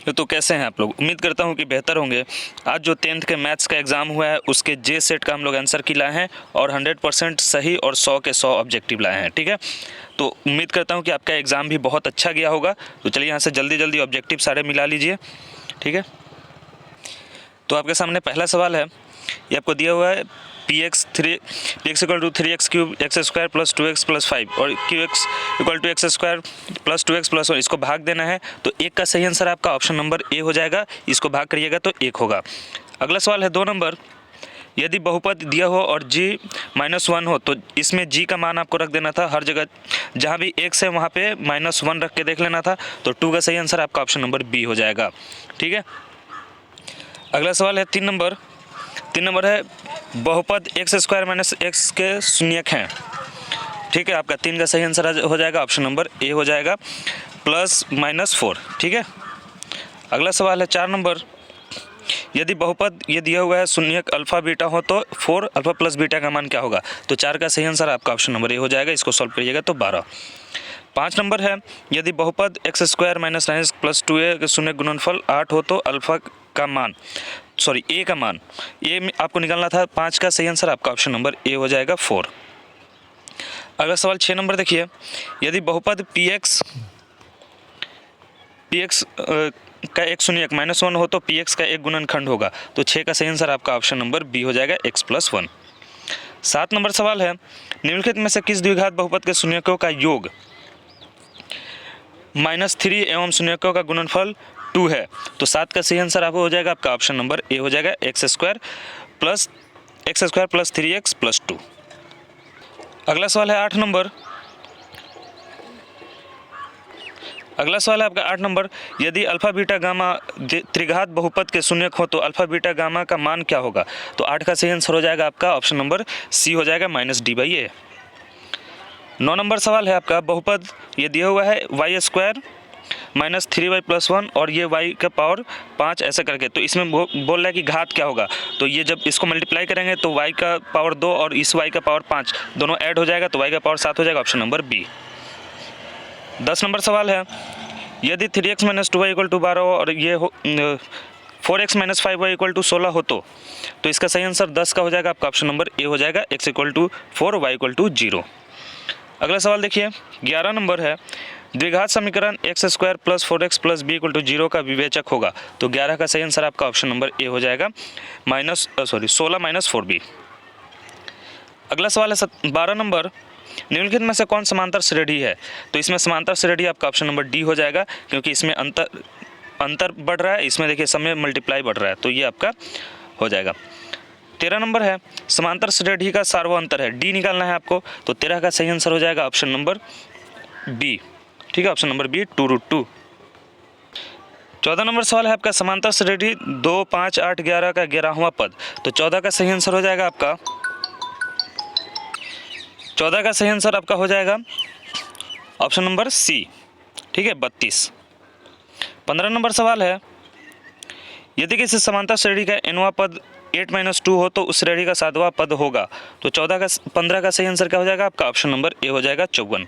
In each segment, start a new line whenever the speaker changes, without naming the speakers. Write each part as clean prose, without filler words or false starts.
तो कैसे हैं आप लोग? उम्मीद करता हूं कि बेहतर होंगे। आज जो 10th के मैथ्स का एग्ज़ाम हुआ है उसके जे सेट का हम लोग आंसर की लाए हैं और 100% सही और 100 के 100 ऑब्जेक्टिव लाए हैं। ठीक है, तो उम्मीद करता हूं कि आपका एग्ज़ाम भी बहुत अच्छा गया होगा। तो चलिए यहाँ से जल्दी जल्दी ऑब्जेक्टिव सारे मिला लीजिए। ठीक है, तो आपके सामने पहला सवाल है, ये आपको दिया हुआ है px equal to 3x cube x square plus 2x plus 5 और qx equal to x square plus 2x plus 1, इसको भाग देना है। तो एक का सही आंसर आपका ऑप्शन नंबर ए हो जाएगा। इसको भाग करिएगा तो 1 होगा। अगला सवाल है 2 नंबर, यदि बहुपद दिया हो और g-1 हो तो इसमें g का मान आपको रख देना था। हर जगह जहाँ भी x है वहाँ पे -1 रख के देख लेना था। तो 2 का सही आंसर आपका ऑप्शन नंबर बी हो जाएगा। ठीक है, अगला सवाल है 3 नंबर है, बहुपद एक्स स्क्वायर माइनस एक्स के शून्यक हैं। ठीक है, आपका 3 का सही आंसर हो जाएगा, ऑप्शन नंबर ए हो जाएगा, +-4। ठीक है, अगला सवाल है 4 नंबर, यदि बहुपद ये दिया हुआ है शून्यक अल्फा बीटा हो तो 4 अल्फा प्लस बीटा का मान क्या होगा? तो 4 का सही आंसर आपका ऑप्शन नंबर ए हो जाएगा। इसको सॉल्व करिएगा तो 12। 5 नंबर है, यदि बहुपद x square minus 9 plus 2a के शून्य गुणनफल 8 हो तो अल्फा का मान ए का मान ये आपको निकालना था। 5 का सही आंसर आपका ऑप्शन नंबर ए हो जाएगा, 4। अगला सवाल 6 नंबर देखिए, यदि बहुपद px का एक शून्यक -1 हो तो px का एक गुणनखंड होगा। तो 6 का सही आंसर आपका ऑप्शन नंबर बी हो जाएगा, x+1। 7 नंबर सवाल है, निम्नलिखित में से किस द्विघात बहुपद के शून्यकों का योग -3 एवं शून्यकों का गुणनफल 2 है? तो 7 का सही आंसर आपको हो जाएगा, आपका ऑप्शन नंबर ए हो जाएगा, x square plus 3x plus 2। अगला सवाल है 8 नंबर, आपका 8 नंबर, यदि अल्फा बीटा गामा त्रिघात बहुपद के शून्यक हो तो अल्फा बीटा गामा का मान क्या होगा? तो 8 का सही आंसर हो जाएगा आपका ऑप्शन नंबर सी हो जाएगा, -d/a। 9 नंबर सवाल है आपका, बहुपद ये दिया हुआ है y स्क्वायर -3y प्लस 1 और ये y का पावर 5 ऐसा करके। तो इसमें बोल रहा है कि घात क्या होगा? तो ये जब इसको मल्टीप्लाई करेंगे तो y का पावर 2 और इस y का पावर 5 दोनों ऐड हो जाएगा, तो y का पावर 7 हो जाएगा, ऑप्शन नंबर बी। 10 नंबर सवाल है, यदि 3x - 2y = 12 और ये 4x - 5y = 16 हो तो इसका सही आंसर 10 का हो जाएगा, आपका ऑप्शन नंबर ए हो जाएगा, x = 4 y = 0। अगला सवाल देखिए 11 नंबर है, द्विघात समीकरण x square plus 4x plus b = 0 का विवेचक होगा। तो 11 का सही आंसर आपका ऑप्शन नंबर ए हो जाएगा, 16 - 4b। अगला सवाल है 12 नंबर, निम्नलिखित में से कौन समांतर श्रेणी है? तो इसमें समांतर श्रेणी आपका ऑप्शन नंबर डी हो जाएगा, क्योंकि इसमें अंतर बढ़ रहा है, इसमें देखिए समय मल्टीप्लाई बढ़ रहा है, तो ये आपका हो जाएगा। 13 नंबर है, समांतर श्रेणी का सार्वअंतर है, डी निकालना है आपको। तो 13 का सही आंसर हो जाएगा ऑप्शन नंबर बी। ठीक है, ऑप्शन नंबर बी, 2√2। 14 नंबर सवाल है आपका, समांतर श्रेणी 2, 5, 8, 11 का 11वां पद। तो 14 का सही आंसर हो जाएगा आपका, 14 का सही आंसर आपका हो जाएगा ऑप्शन नंबर सी। ठीक है, 32। 15 नंबर सवाल है, यदि किसी समांतर श्रेणी का nवां पद 8 - 2 हो तो उस श्रेणी का 7वां पद होगा। तो 15 का सही आंसर क्या हो जाएगा, आपका ऑप्शन नंबर ए हो जाएगा, 54।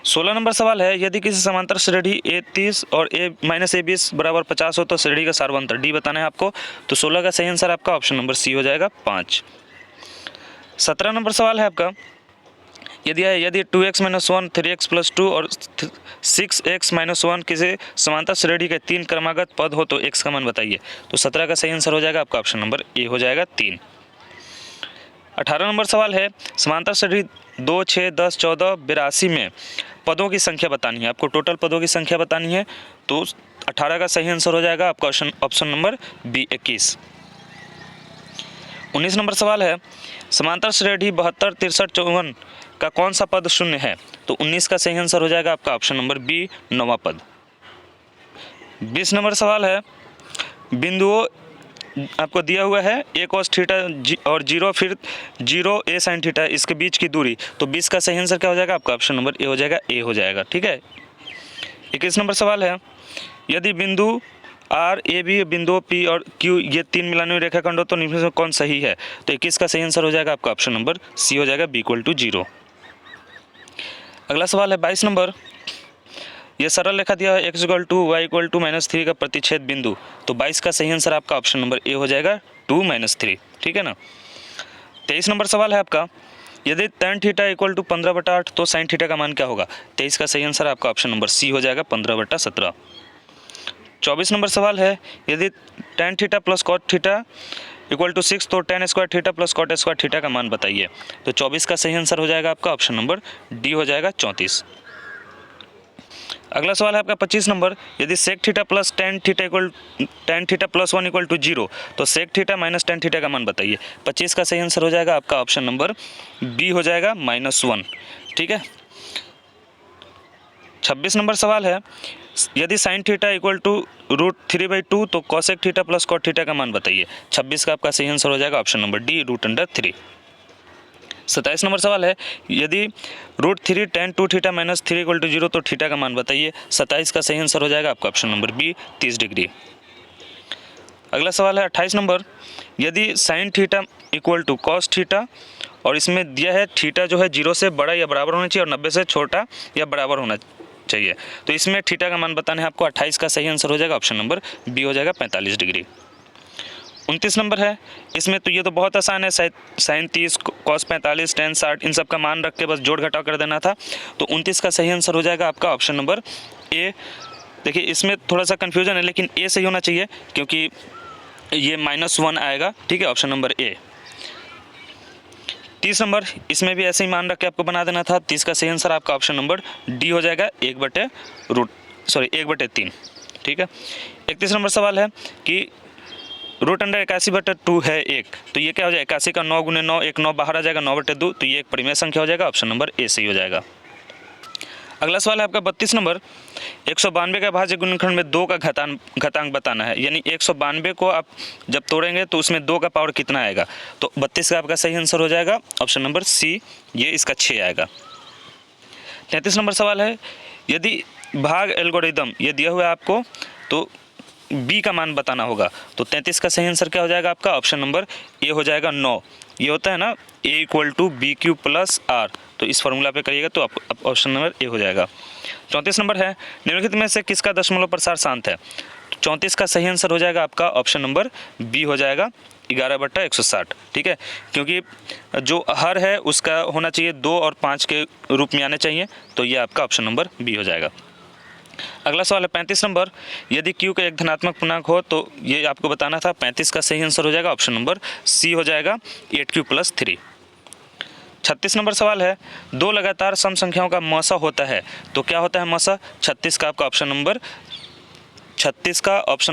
16 नंबर सवाल है, यदि किसी समांतर श्रेणी a 30 और a - a 20 = 50 हो तो श्रेणी का सार्वअंतर डी बताना है आपको। तो 16 का सही आंसर आपका ऑप्शन नंबर सी हो जाएगा, 5। 17 नंबर सवाल है आपका, यदि 2x - 1 3x + 2 और 6x - 1 किसी समांतर श्रेणी के 3 क्रमागत पद हो तो x का मान बताइए। तो 17 का सही आंसर हो जाएगा, आपका ऑप्शन नंबर ए हो जाएगा, 3। 18 नंबर सवाल है, समांतर श्रेणी 2, 6, 10, 14, 82 में पदों की संख्या बतानी है। आपको टोटल पदों की संख्या बतानी है। तो 18 का सही आंसर हो जाएगा आपका ऑप्शन नंबर बी, 21। 19 नंबर सवाल है, समांतर श्रेणी 72, 63, 54 का कौन सा पद शून्य है? तो 19 का सही आंसर हो जाएगा आपका ऑप्शन नंबर बी, 9वां पद। 20 नंबर सवाल है, बिंदुओं आपको दिया हुआ है a cos θ और 0 फिर 0 a sin θ, इसके बीच की दूरी। तो 20 का सही आंसर क्या हो जाएगा, आपका ऑप्शन नंबर ए हो जाएगा, ए हो जाएगा। ठीक है, 21 नंबर सवाल है, यदि बिंदु आर ए बी बिंदु पी और क्यू ये 3 मिलानवी रेखाखंड हो तो निम्न में कौन सही है? तो 21 का सही आंसर हो जाएगा आपका ऑप्शन नंबर सी हो जाएगा, b = 0। अगला सवाल है 22 नंबर, ये सरल रेखा दिया है x equal to y equal to -3 का प्रतिच्छेद बिंदु, तो 22 का सही आंसर आपका ऑप्शन नंबर ए हो जाएगा 2 - 3, ठीक है ना। 23 नंबर सवाल है आपका, यदि tan थीटा इक्वल टू 15/8 तो sin थीटा का मान क्या होगा। 23 का सही आंसर आपका ऑप्शन नंबर सी हो जाएगा 15/17। 24 नंबर सवाल है, यदि tan theta plus cot theta equal to 6 तो tan square theta plus cot square theta का मान बताइए। तो 24 का सही आंसर हो जाएगा आपका ऑप्शन नंबर डी हो जाएगा 34। अगला सवाल है आपका 25 नंबर, यदि sec theta plus tan theta plus 1 equal to 0 तो sec theta minus tan theta का मान बताइए। 25 का सही आंसर हो जाएगा आपका ऑप्शन नंबर बी हो जाएगा -1, ठीक है। 26 नंबर सवाल है, यदि sin थीटा इक्वल टू √3/2 तो cosec theta plus cot theta का मान बताइए। 26 का आपका सही आंसर हो जाएगा ऑप्शन नंबर डी √3। 27 नंबर सवाल है, यदि √3 tan 2 theta minus 3 equal to 0 तो थीटा का मान बताइए। 27 का सही आंसर हो जाएगा आपका ऑप्शन नंबर बी 30 डिग्री। अगला सवाल है 28 नंबर, यदि sin theta equal to cos theta और इसमें दिया है थीटा जो है 0 से बड़ा या बराबर होना चाहिए और 90 से छोटा या बराबर होना चाहिए, तो इसमें थीटा का मान बताना है आपको। 28 का सही आंसर हो जाएगा ऑप्शन नंबर बी हो जाएगा 45 डिग्री। 29 नंबर है, इसमें तो ये तो बहुत आसान है, sin 30 cos 45 tan 60 इन सब का मान रख के बस जोड़ घटाव कर देना था। तो 29 का सही आंसर हो जाएगा आपका ऑप्शन नंबर ए। देखिए इसमें थोड़ा सा कन्फ्यूजन है लेकिन ए सही होना चाहिए क्योंकि ये -1 आएगा, ठीक है, ऑप्शन नंबर ए। 30 नंबर, इसमें भी ऐसे ही मान रख के आपको बना देना था। 30 का सही आंसर आपका ऑप्शन नंबर डी हो जाएगा 1/3, ठीक है। 31 नंबर सवाल है कि √81/2 है 1, तो ये क्या हो जाएगा 81 का 9 × 9 1 9 बाहर आ जाएगा 9/2, तो ये एक परिमेय संख्या हो जाएगा, ऑप्शन नंबर ए सही हो जाएगा। अगला सवाल है आपका 32 नंबर, 192 का भाज्य गुणनखंड में 2 का घातांक बताना है, यानी 192 को आप जब तोड़ेंगे तो उसमें 2 का पावर कितना आएगा। तो 32 का आपका सही आंसर हो जाएगा ऑप्शन नंबर सी, ये इसका 6 आएगा। 33 नंबर सवाल है, यदि भाग एल्गोरिदम ये दिया हुआ है आपको तो बी का मान बताना होगा। तो 33 का सही आंसर क्या हो जाएगा आपका ऑप्शन नंबर ए हो जाएगा 9। ये होता है ना a equal to BQ plus R, तो इस फॉर्मूला पे करिएगा तो आपको ऑप्शन नंबर ए हो जाएगा। 34 नंबर है, निम्नलिखित में से किसका दशमलव प्रसार शांत है। 34 का सही आंसर हो जाएगा आपका ऑप्शन नंबर बी हो जाएगा 11/160, ठीक है, क्योंकि जो हर है उसका होना चाहिए 2 और 5 के रूप में आने चाहिए, तो ये आपका ऑप्शन नंबर बी हो जाएगा। अगला सवाल है 35 नंबर, यदि Q का एक धनात्मक पूर्णांक हो तो ये आपको बताना था। 35 का सही आंसर हो जाएगा ऑप्शन नंबर सी हो जाएगा 8Q + 3। 36 नंबर सवाल है, 2 लगातार सम संख्याओं का मसा होता है तो क्या होता है मसा। 36 का आपका ऑप्शन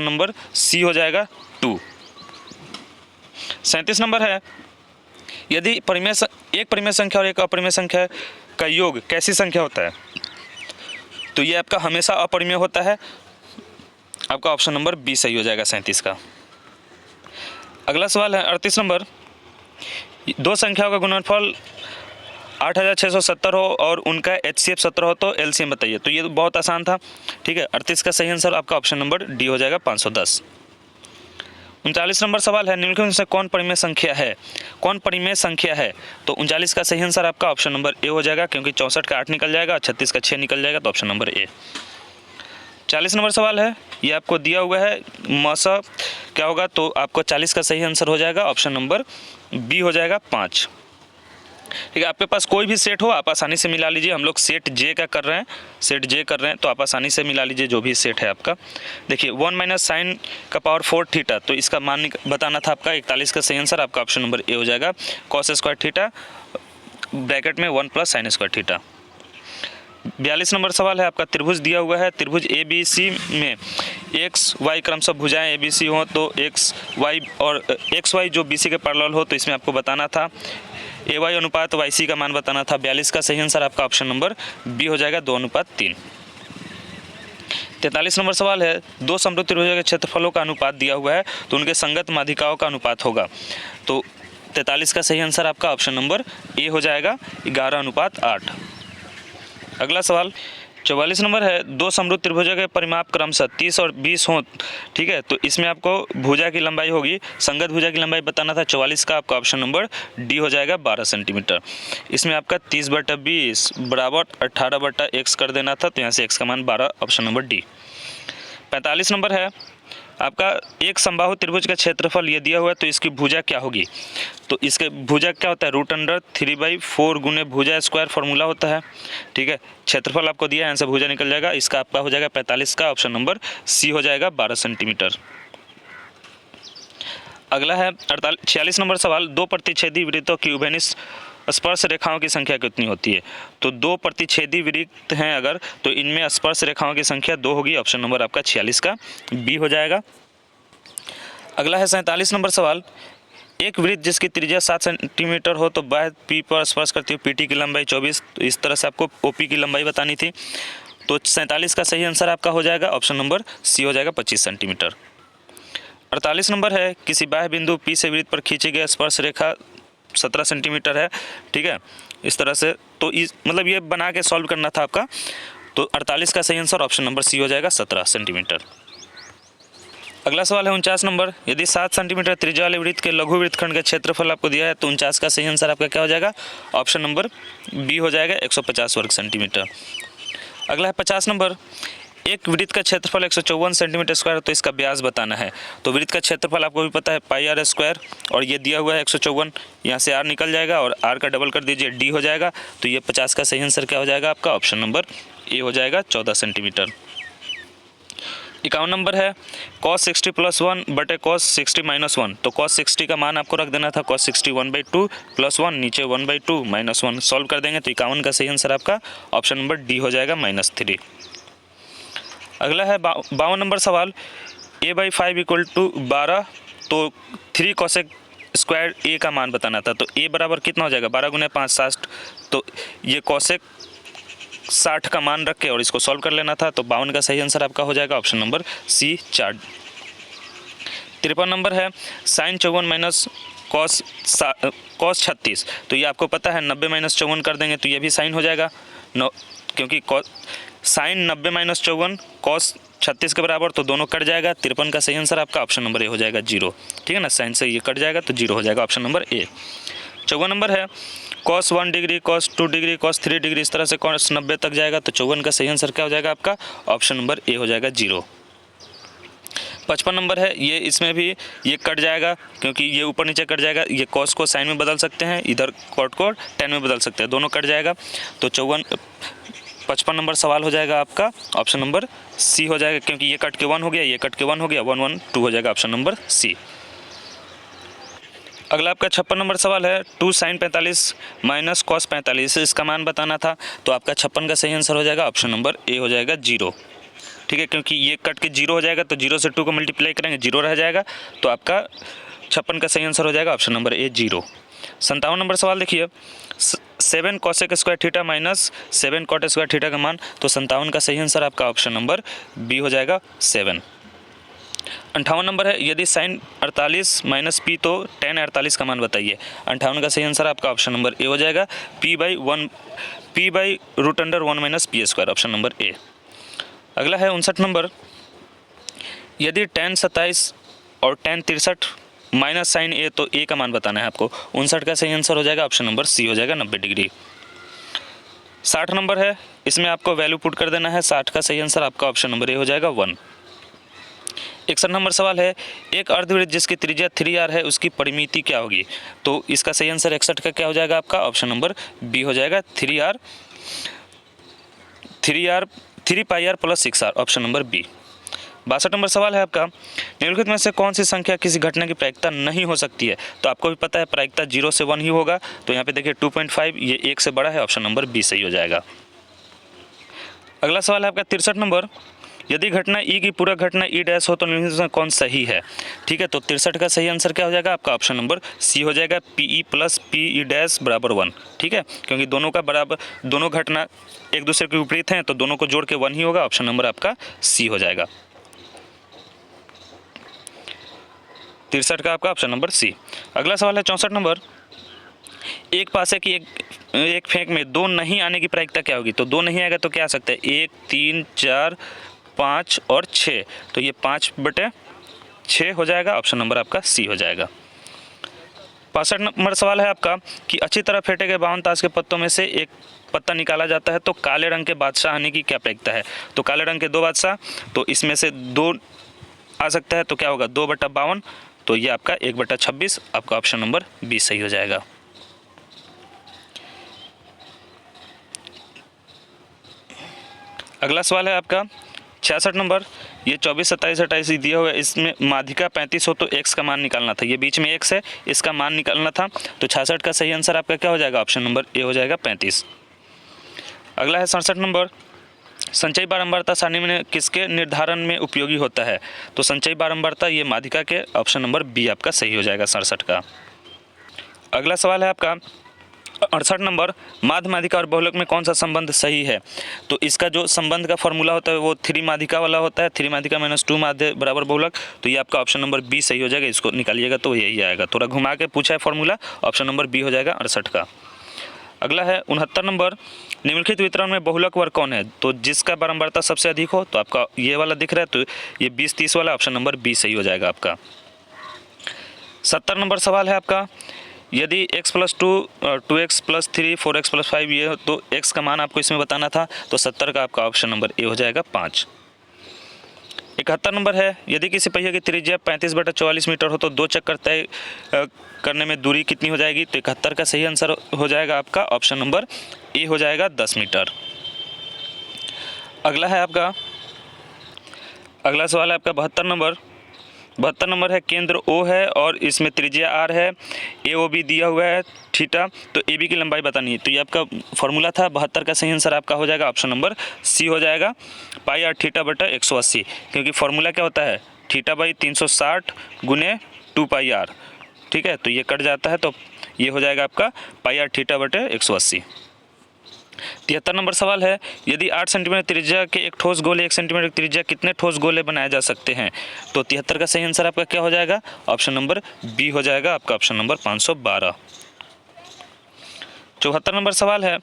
नंबर सी हो जाएगा 2। 37 नंबर है, यदि एक परिमेय संख्या और एक अपरिमेय संख्या का योग कैसी संख्या होता है, तो ये आपका हमेशा अपरिमेय होता है। आपका ऑप्शन नंबर बी सही हो जाएगा 37 का। अगला सवाल है 38 नंबर, 2 संख्याओं का गुणनफल 8670 हो और उनका HCF 17 हो तो LCM बताइए। तो ये बहुत आसान था, ठीक है। 38 का सही आंसर आपका ऑप्शन नंबर डी हो जाएगा 510। 39 नंबर सवाल है, निम्नलिखित में से कौन परिमेय संख्या है। तो 39 का सही आंसर आपका ऑप्शन नंबर ए हो जाएगा, क्योंकि 64 का 8 निकल जाएगा, 36 का 6 निकल जाएगा, तो ऑप्शन नंबर ए। 40 नंबर सवाल है, ये आपको दिया हुआ है मसा क्या होगा, तो आपको 40 का सही आंसर हो जाएगा ऑप्शन नंबर बी हो जाएगा 5, ठीक है। आपके पास कोई भी सेट हो आप आसानी से मिला लीजिए। हम लोग सेट जे कर रहे हैं, तो आप आसानी से मिला लीजिए जो भी सेट है आपका। देखिए 1 - sin का पावर 4 थीटा, तो इसका मान बताना था आपका। 41 का सही आंसर आपका ऑप्शन नंबर ए हो जाएगा cos स्क्वायर थीटा ब्रैकेट में 1 + sin स्क्वायर थीटा। 42 नंबर सवाल है आपका, त्रिभुज दिया हुआ है, त्रिभुज ABC में एक्स वाई क्रमशः भुजाएं ABC हो तो एक्स वाई जो BC के पैरेलल हो, तो इसमें आपको बताना था AY अनुपात YC का मान बताना था। 42 का सही आंसर आपका ऑप्शन नंबर बी हो जाएगा 2:3। 43 नंबर सवाल है, 2 समरूप त्रिभुजों के क्षेत्रफलों का अनुपात दिया हुआ है तो उनके संगत माध्यिकाओं का अनुपात होगा। तो 43 का सही आंसर आपका ऑप्शन नंबर ए हो जाएगा 11:8। अगला सवाल, 44 नंबर है, दो समरूप त्रिभुजों के परिमाप क्रमशः 30 और 20 हों, ठीक है। तो इसमें आपको भुजा की लंबाई होगी, संगत भुजा की लंबाई बताना था 44 का, आपका ऑप्शन नंबर डी हो जाएगा 12 सेंटीमीटर। इसमें आपका 30/20 बराबर 18/x कर देना था, तो यहाँ से x का मान 12, ऑप्शन नंबर डी। 45 नंबर है आपका, एक समबाहु त्रिभुज का क्षेत्रफल ये दिया हुआ है तो इसकी भुजा क्या होगी। तो इसके भुजा क्या होता है, √3/4 गुने भुजा स्क्वायर फॉर्मूला होता है, ठीक है। क्षेत्रफल आपको दिया है, यहाँ से भुजा निकल जाएगा, इसका आपका हो जाएगा 45 का, ऑप्शन नंबर सी हो जाएगा 12 सेंटीमीटर। अगला है 46 नंबर सवाल, दो प्रतिच्छेदी वृत्तों की उभयनिष्ठ स्पर्श रेखाओं की संख्या कितनी होती है। तो दो प्रतिच्छेदी वृत्त हैं अगर, तो इनमें स्पर्श रेखाओं की संख्या 2 होगी, ऑप्शन नंबर आपका 46 का बी हो जाएगा। अगला है 47 नंबर सवाल, एक वृत्त जिसकी त्रिज्या 7 सेंटीमीटर हो तो बाह्य पी पर स्पर्श करती हुई पीटी की लंबाई 24, तो इस तरह से आपको ओपी की लंबाई बतानी थी। तो 47 का सही आंसर आपका हो जाएगा, ऑप्शन नंबर सी हो जाएगा 25 सेंटीमीटर। 48 नंबर है, किसी बाह्य बिंदु पी से वृत्त पर खींची गई स्पर्श रेखा 17 सेंटीमीटर है, ठीक है। इस तरह से तो इस मतलब ये बना के सॉल्व करना था आपका, तो 48 का सही आंसर ऑप्शन नंबर सी हो जाएगा 17 सेंटीमीटर। अगला सवाल है 49 नंबर, यदि 7 सेंटीमीटर त्रिज्या वाले वृत्त के लघु वृत्तखंड का क्षेत्रफल आपको दिया है तो 49 का सही आंसर आपका क्या हो जाएगा, ऑप्शन नंबर बी हो जाएगा 150 वर्ग सेंटीमीटर। अगला है 50 नंबर, एक वृत्त का क्षेत्रफल 154 सेंटीमीटर स्क्वायर, तो इसका व्यास बताना है। तो वृत्त का क्षेत्रफल आपको भी पता है πr² और ये दिया हुआ है 154, यहाँ से r निकल जाएगा और r का डबल कर दीजिए, d हो जाएगा। तो ये 50 का सही आंसर क्या हो जाएगा आपका, ऑप्शन नंबर ए हो जाएगा 14 सेंटीमीटर। 51 नंबर है, cos 60 + 1 बटे cos 60 - 1, तो cos 60 का मान आपको रख देना था cos 60 1/2 + 1 नीचे 1/2 - 1, सॉल्व कर देंगे तो 51 का सही आंसर आपका ऑप्शन नंबर डी हो जाएगा -3। अगला है 52 नंबर सवाल, a/5 = 12, तो 3 cosec स्क्वायर a का मान बताना था। तो a बराबर कितना हो जाएगा, 12 × 5 60, तो ये cosec 60 का मान रख के और इसको सॉल्व कर लेना था। तो 52 का सही आंसर आपका हो जाएगा ऑप्शन नंबर सी 4। 53 नंबर है, sin 54 - cos 36, तो ये आपको पता है 90 - 54 कर देंगे तो ये भी साइन हो जाएगा, क्योंकि साइन 90 - 54 cos 36 के बराबर, तो दोनों कट जाएगा। 53 का सही आंसर आपका ऑप्शन नंबर ए हो जाएगा 0, ठीक है ना, साइन से ये कट जाएगा तो 0 हो जाएगा, ऑप्शन नंबर ए। 54 नंबर है, cos 1 degree cos 2 degree cos 3 degree, इस तरह से cos 90 तक जाएगा, तो 54 का सही आंसर क्या हो जाएगा आपका, ऑप्शन नंबर ए हो जाएगा 0। 55 नंबर है, ये इसमें भी ये कट जाएगा क्योंकि ये ऊपर नीचे कट जाएगा, ये cos को साइन में बदल सकते हैं, इधर cot को tan में बदल सकते हैं, दोनों कट जाएगा। तो 55 नंबर सवाल हो जाएगा आपका ऑप्शन नंबर सी हो जाएगा, क्योंकि ये कट के 1 हो गया, ये कट के 1 हो गया, 1 1 2 हो जाएगा, ऑप्शन नंबर सी। अगला आपका 56 नंबर सवाल है, 2 sin 45 - cos 45, इसका मान बताना था। तो आपका 56 का सही आंसर हो जाएगा ऑप्शन नंबर ए हो जाएगा 0, ठीक है, क्योंकि ये कट के 0 हो जाएगा तो 0 से 2 को मल्टीप्लाई करेंगे 0 रह जाएगा, तो आपका 56 का सही आंसर हो जाएगा ऑप्शन नंबर ए 0। 57 नंबर सवाल देखिए, 7 cosec square theta - 7 cot square theta का मान, तो 57 का सही आंसर आपका ऑप्शन नंबर बी हो जाएगा 7। 58 नंबर है, यदि sin 48 - p तो tan 48 का मान बताइए। 58 का सही आंसर आपका ऑप्शन नंबर ए हो जाएगा p/√1 - p², option number A. अगला है 59 नंबर, यदि tan 27 और tan 63 माइनस साइन ए, तो ए का मान बताना है आपको। 59 का सही आंसर हो जाएगा ऑप्शन नंबर सी हो जाएगा 90 डिग्री। 60 नंबर है, इसमें आपको वैल्यू पुट कर देना है, 60 का सही आंसर आपका ऑप्शन नंबर ए हो जाएगा 1। 61 नंबर सवाल है, एक अर्धवृत्त जिसकी त्रिज्या 3r है उसकी परिमिति क्या होगी। तो इसका सही आंसर 61 का क्या हो जाएगा आपका ऑप्शन नंबर बी हो जाएगा 3πr + 6r, option number B. 62 number सवाल है आपका, निम्नलिखित में से कौन सी संख्या किसी घटना की प्रायिकता नहीं हो सकती है। तो आपको भी पता है प्रायिकता 0 से 1 ही होगा, तो यहाँ पे देखिए 2.5, ये 1 से बड़ा है, ऑप्शन नंबर बी सही हो जाएगा। अगला सवाल है आपका 63 नंबर, यदि घटना ई की पूरक घटना ई डैश हो तो निम्नलिखित में कौन सही है। ठीक है, तो 63 का सही आंसर क्या हो जाएगा आपका ऑप्शन नंबर सी हो जाएगा PE + PE डैश = 1। ठीक है, क्योंकि दोनों का बराबर, दोनों घटना एक दूसरे के विपरीत हैं, तो दोनों को जोड़ के 1 ही होगा, ऑप्शन नंबर आपका सी हो जाएगा। 63 का आपका ऑप्शन नंबर सी। अगला सवाल है 64 नंबर, एक पासे की एक एक फेंक में 2 नहीं आने की प्रायिकता क्या होगी? तो 2 नहीं आएगा तो क्या आ सकता है? 1, 3, 4, 5 और 6, तो ये 5/6 हो जाएगा। ऑप्शन नंबर आपका सी हो जाएगा। 65 नंबर सवाल है आपका कि अच्छी तरह फेंटे गए 52 ताश के पत्तों में से एक पत्ता निकाला जाता है तो काले रंग के बादशाह आने की क्या प्रायिकता है? तो काले रंग के 2 बादशाह, तो इसमें से 2 आ सकता है, तो क्या होगा? 2/52, तो ये आपका 1/26, आपका ऑप्शन नंबर बी सही हो जाएगा। अगला सवाल है आपका 66 नंबर, ये 24, 27, 28 दिया हुआ है, इसमें माध्यिका 35 हो तो x का मान निकालना था। ये बीच में x है, इसका मान निकालना था, तो 66 का सही आंसर आपका क्या हो जाएगा? ऑप्शन नंबर ए हो जाएगा 35। अगला है 67 नंबर, संचयी बारंबारता सारणी में किसके निर्धारण में उपयोगी होता है? तो संचयी बारंबारता ये माध्यिका के, ऑप्शन नंबर बी आपका सही हो जाएगा 67 का। अगला सवाल है आपका 68 नंबर, माध्य माध्यिका और बहुलक में कौन सा संबंध सही है? तो इसका जो संबंध का फॉर्मूला होता है वो 3 माध्यिका वाला होता है, 3 माध्यिका -2 माध्य बराबर बहुलक, तो ये आपका ऑप्शन नंबर बी सही हो जाएगा। इसको निकालिएगा तो यही आएगा, थोड़ा घुमा के पूछा है फॉर्मूला, ऑप्शन नंबर बी हो जाएगा 68 का। अगला है 69 नंबर, निम्नलिखित वितरण में बहुलक वर्ग कौन है? तो जिसका बारंबारता सबसे अधिक हो, तो आपका ये वाला दिख रहा है, तो ये 20, 30 वाला, ऑप्शन नंबर बी सही हो जाएगा आपका। 70 नंबर सवाल है आपका, यदि x + 2, 2x + 3, 4x + 5 ये हो तो x का मान आपको इसमें बताना था, तो 70 का आपका ऑप्शन नंबर ए हो जाएगा 5। 71 नंबर है, यदि किसी पहिए की त्रिज्या 35/44 मीटर हो तो 2 चक्कर तय करने में दूरी कितनी हो जाएगी? तो 71 का सही आंसर हो जाएगा आपका ऑप्शन नंबर ए हो जाएगा 10 मीटर। अगला है आपका, अगला सवाल है आपका 72 नंबर है, केंद्र O है और इसमें त्रिज्या R है, AOB दिया हुआ है थीटा, तो AB की लंबाई बतानी है। तो ये आपका फॉर्मूला था, 72 का सही आंसर आपका हो जाएगा ऑप्शन नंबर सी हो जाएगा, πr θ/180, क्योंकि फॉर्मूला क्या होता है? θ/360 × 2πr, ठीक है, तो ये कट जाता है, तो ये हो जाएगा आपका πr θ/180। 73 नंबर सवाल है, यदि 8 सेंटीमीटर त्रिज्या के एक ठोस गोले 1 सेंटीमीटर त्रिज्या कितने ठोस गोले बनाए जा सकते हैं? तो 73 का सही आंसर आपका क्या हो जाएगा? ऑप्शन नंबर बी हो जाएगा आपका ऑप्शन नंबर 512। 74 नंबर सवाल है,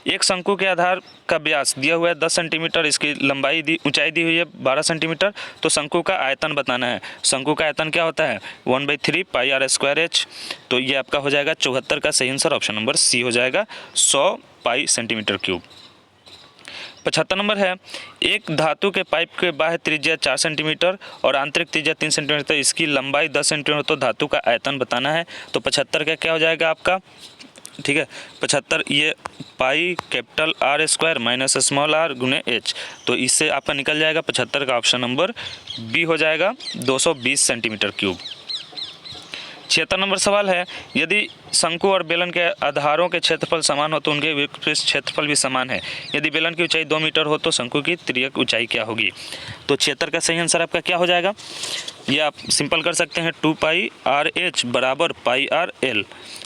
एक शंकु के आधार का व्यास दिया हुआ है 10 सेंटीमीटर, इसकी लंबाई ऊंचाई दी हुई है 12 सेंटीमीटर, तो शंकु का आयतन बताना है। शंकु का आयतन क्या होता है? 1/3 πr²h, तो ये आपका हो जाएगा 74 का सही आंसर ऑप्शन नंबर सी हो जाएगा 100 पाई सेंटीमीटर क्यूब। 75 नंबर है, एक धातु के पाइप के बाह्य त्रिज्या 4 सेंटीमीटर और आंतरिक त्रिज्या 3 सेंटीमीटर, इसकी लंबाई 10 सेंटीमीटर, तो धातु का आयतन बताना है। तो 75 का क्या हो जाएगा आपका? ठीक है, 75 ये πR² - स्मॉल r × h, तो इससे आपका निकल जाएगा 75 का ऑप्शन नंबर बी हो जाएगा 220 सेंटीमीटर क्यूब। 76 नंबर सवाल है, यदि शंकु और बेलन के आधारों के क्षेत्रफल समान हो तो उनके विपरीत क्षेत्रफल भी समान है। यदि बेलन की ऊंचाई 2 मीटर हो तो शंकु की तिर्यक ऊंचाई क्या होगी? तो 76 का सही आंसर आपका क्या हो जाएगा? ये आप सिंपल कर सकते हैं, 2πRh = πRl,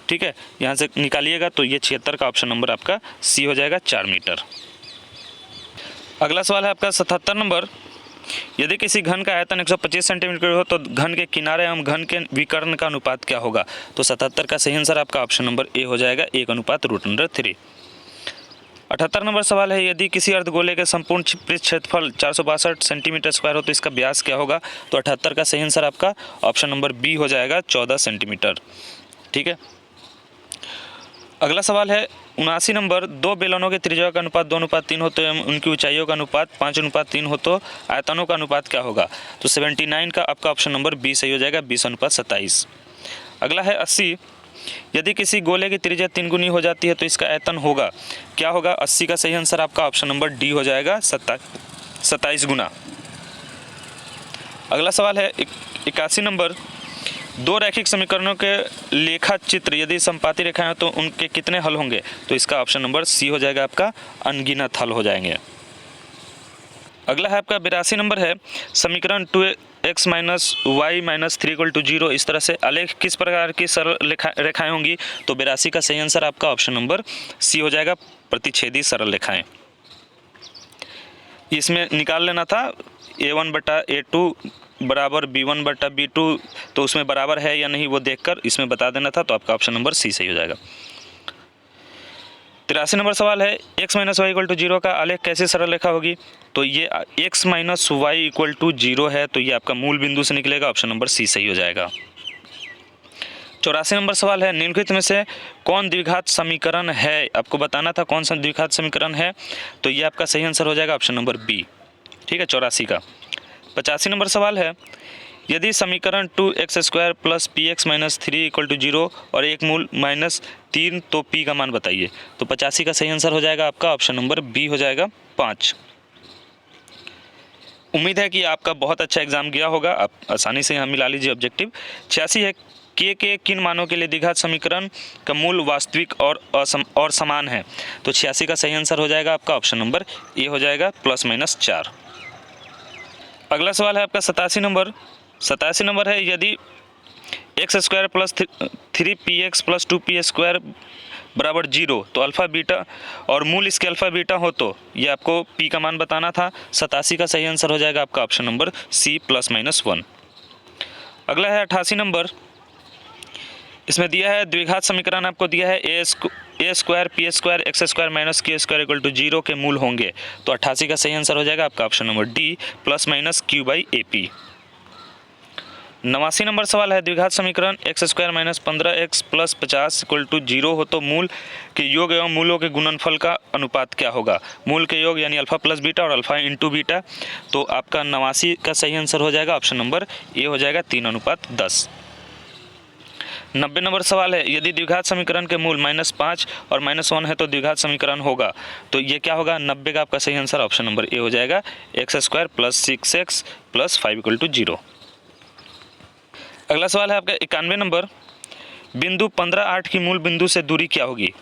ठीक है, यहाँ से निकालिएगा तो ये 76 का ऑप्शन नंबर आपका सी हो जाएगा 4 मीटर। अगला सवाल है आपका 77 नंबर, यदि किसी घन का आयतन 125 सेंटीमीटर हो तो घन के किनारे एवं घन के विकर्ण का अनुपात क्या होगा? तो 77 का सही आंसर आपका ऑप्शन नंबर ए हो जाएगा 1:√3। 78 नंबर सवाल है, यदि किसी अर्धगोले के संपूर्ण पृष्ठ क्षेत्रफल 462 सेंटीमीटर स्क्वायर हो तो इसका व्यास क्या होगा? तो 78 का सही आंसर आपका ऑप्शन नंबर बी हो जाएगा 14 सेंटीमीटर, ठीक है। अगला सवाल है 79 नंबर, दो बेलनों के त्रिज्या का अनुपात 2:3 हो तो एवं उनकी ऊंचाइयों का अनुपात 5:3 हो तो आयतनों का अनुपात क्या होगा? तो 79 का आपका ऑप्शन नंबर बी सही हो जाएगा 20:27। अगला है 80, यदि किसी गोले की त्रिज्या 3 गुनी हो जाती है तो इसका आयतन होगा क्या होगा? 80 का सही आंसर आपका ऑप्शन नंबर डी हो जाएगा 27 गुना। अगला सवाल है 81 नंबर, दो रैखिक समीकरणों के लेखा चित्र यदि समपाती रेखाएं हैं तो उनके कितने हल होंगे? तो इसका ऑप्शन नंबर सी हो जाएगा आपका अनगिनत हल हो जाएंगे। अगला है आपका 82 नंबर है, समीकरण 2x - y - 3 = 0, इस तरह से आलेख किस प्रकार की सरल रेखाएं होंगी? तो 82 का सही आंसर आपका ऑप्शन नंबर सी हो जाएगा प्रतिच्छेदी सरल रेखाएं। इसमें निकाल लेना था a1/a2 = b1/b2, तो उसमें बराबर है या नहीं वो देखकर इसमें बता देना था, तो आपका ऑप्शन नंबर सी सही हो जाएगा। 83 नंबर सवाल है x minus y equal to zero का आलेख कैसे सरल रेखा होगी। तो ये x minus y equal to zero है, तो ये आपका मूल बिंदु से निकलेगा, ऑप्शन नंबर सी सही हो जाएगा। 84 नंबर सवाल है निम्नलिखित में से कौन द्विघात समीकरण है, आपको बताना था कौन सा द्विघात समीकरण है, तो ये आपका सही आंसर हो जाएगा ऑप्शन नंबर बी, ठीक है, 84 का। 85 नंबर सवाल है यदि समीकरण 2x² plus p x minus 3 equal to zero और एक मूल -3 तो p का मान बताइए। तो 85 का सही आंसर हो जाएगा आपका ऑप्शन नंबर बी हो जाएगा 5। उम्मीद है कि आपका बहुत अच्छा एग्जाम गया होगा, आप आसानी से यहाँ मिला लीजिए ऑब्जेक्टिव। 86 है के किन मानों के लिए द्विघात समीकरण का मूल वास्तविक और समान है। तो 86 का सही आंसर हो जाएगा आपका ऑप्शन नंबर ए हो जाएगा +-4। अगला सवाल है आपका 87 नंबर है यदि x² plus 3px plus 2p² बराबर 0 तो अल्फ़ा बीटा और मूल इसके अल्फ़ा बीटा हो तो ये आपको p का मान बताना था। 87 का सही आंसर हो जाएगा आपका ऑप्शन नंबर सी +-1। अगला है 88 नंबर, इसमें दिया है द्विघात समीकरण आपको दिया है a² p² x² minus k² equal to 0 के मूल होंगे। तो 88 का सही आंसर हो जाएगा आपका option number D +-q/AP। 89 number सवाल है द्विघात समीकरण x² minus 15x plus 50 equal to 0 हो तो मूल के योग एवं मूलों के गुणनफल का अनुपात क्या होगा। मूल के योग यानी अल्फ़ा प्लस बीटा और अल्फ़ा इंटू बीटा। तो आपका 89 का सही आंसर हो जाएगा ऑप्शन नंबर ए हो जाएगा 3:10। 90 नंबर सवाल है यदि द्विघात समीकरण के मूल -5 और -1 है तो द्विघात समीकरण होगा। तो ये क्या होगा, 90 का आपका सही आंसर ऑप्शन नंबर ए हो जाएगा x² plus 6x plus 5 equal to 0। अगला सवाल है आपका 91 नंबर, बिंदु 15-8 की मूल बिंदु से दूरी क्या होगी।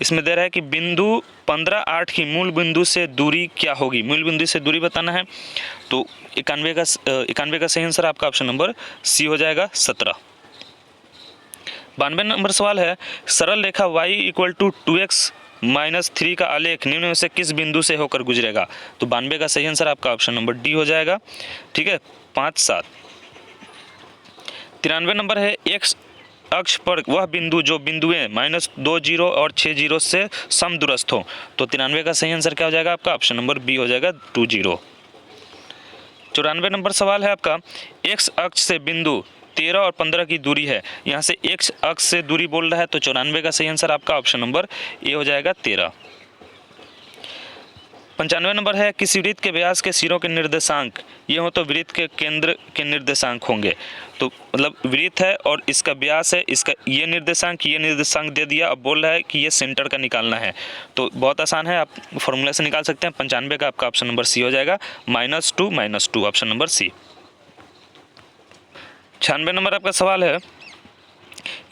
इसमें दे रहा है कि बिंदु 15-8 की मूल बिंदु से दूरी क्या होगी, मूल बिंदु से दूरी बताना है। तो 91 का सही आंसर आपका ऑप्शन नंबर सी हो जाएगा 17। 92 नंबर सवाल है सरल रेखा y equal to 2x minus 3 का आलेख निम्न में से किस बिंदु से होकर गुजरेगा। तो 92 का सही आंसर आपका ऑप्शन नंबर डी हो जाएगा, ठीक है, 5-7। 93 नंबर है x अक्ष पर वह बिंदु जो बिंदुएं -2 0 और 6 0 से समदूरस्थ हो। तो 93 का सही आंसर क्या हो जाएगा आपका ऑप्शन नंबर बी हो जाएगा 2 0। 94 नंबर सवाल है आपका x अक्ष से बिंदु 13 और 15 की दूरी है, यहाँ से x अक्ष से दूरी बोल रहा है। तो 94 का सही आंसर आपका ऑप्शन नंबर ए हो जाएगा 13। 95 नंबर है किसी वृत्त के व्यास के सिरों के निर्देशांक ये हो तो वृत्त के केंद्र के निर्देशांक होंगे। तो मतलब वृत्त है और इसका व्यास है, इसका ये निर्देशांक दे दिया, अब बोल रहा है कि ये सेंटर का निकालना है। तो बहुत आसान है, आप फॉर्मूला से निकाल सकते हैं। 95 का आपका ऑप्शन नंबर सी हो जाएगा -2 ऑप्शन नंबर सी। 96 नंबर आपका सवाल है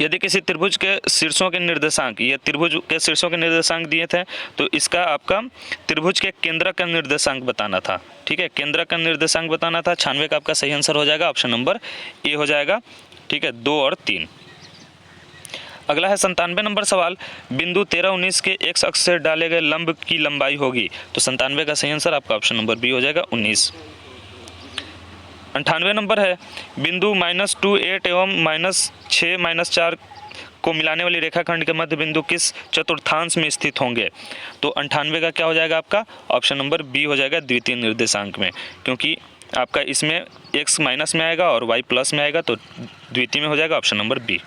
यदि किसी त्रिभुज के शीर्षों के निर्देशांक, ये त्रिभुज के शीर्षों के निर्देशांक दिए थे तो इसका आपका त्रिभुज के केंद्र का निर्देशांक बताना था, ठीक है, केंद्र का निर्देशांक बताना था। 96 का आपका सही आंसर हो जाएगा ऑप्शन नंबर ए हो जाएगा, ठीक है, 2 और 3। अगला है 97 नंबर सवाल बिंदु 13-19 के x अक्ष से डाले गए लंब की लंबाई होगी। तो 97 का सही आंसर आपका ऑप्शन नंबर बी हो जाएगा 19। 98 नंबर है बिंदु -2 8 एवं -6 4 को मिलाने वाली रेखाखंड के मध्य बिंदु किस चतुर्थांश में स्थित होंगे। तो 98 का क्या हो जाएगा आपका ऑप्शन नंबर बी हो जाएगा द्वितीय निर्देशांक में, क्योंकि आपका इसमें x माइनस में आएगा और y प्लस में आएगा, तो द्वितीय में हो जाएगा ऑप्शन नंबर बी।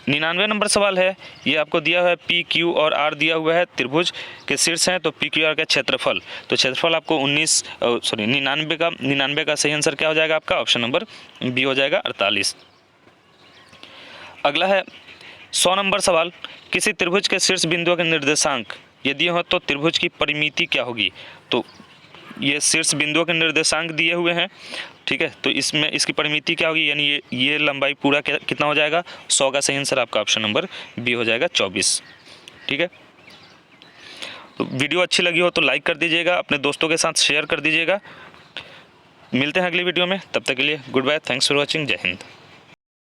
99 नंबर सवाल है ये आपको दिया हुआ है पी क्यू और आर दिया हुआ है, त्रिभुज के शीर्ष हैं तो पी क्यू आर का क्षेत्रफल। तो क्षेत्रफल आपको 99 का सही आंसर क्या हो जाएगा आपका ऑप्शन नंबर बी हो जाएगा 48। अगला है 100 नंबर सवाल किसी त्रिभुज के शीर्ष बिंदुओं के निर्देशांक यदि हो तो त्रिभुज की परिमिति क्या होगी। तो ये शीर्ष बिंदुओं के निर्देशांक दिए हुए हैं, ठीक है, तो इसमें इसकी परिमिति क्या होगी, यानी ये लंबाई पूरा कितना हो जाएगा। 100 का सही आंसर आपका ऑप्शन नंबर बी हो जाएगा 24, ठीक है। तो वीडियो अच्छी लगी हो तो लाइक कर दीजिएगा, अपने दोस्तों के साथ शेयर कर दीजिएगा। मिलते हैं अगली वीडियो में, तब तक के लिए good bye, thanks for watching, जय हिंद।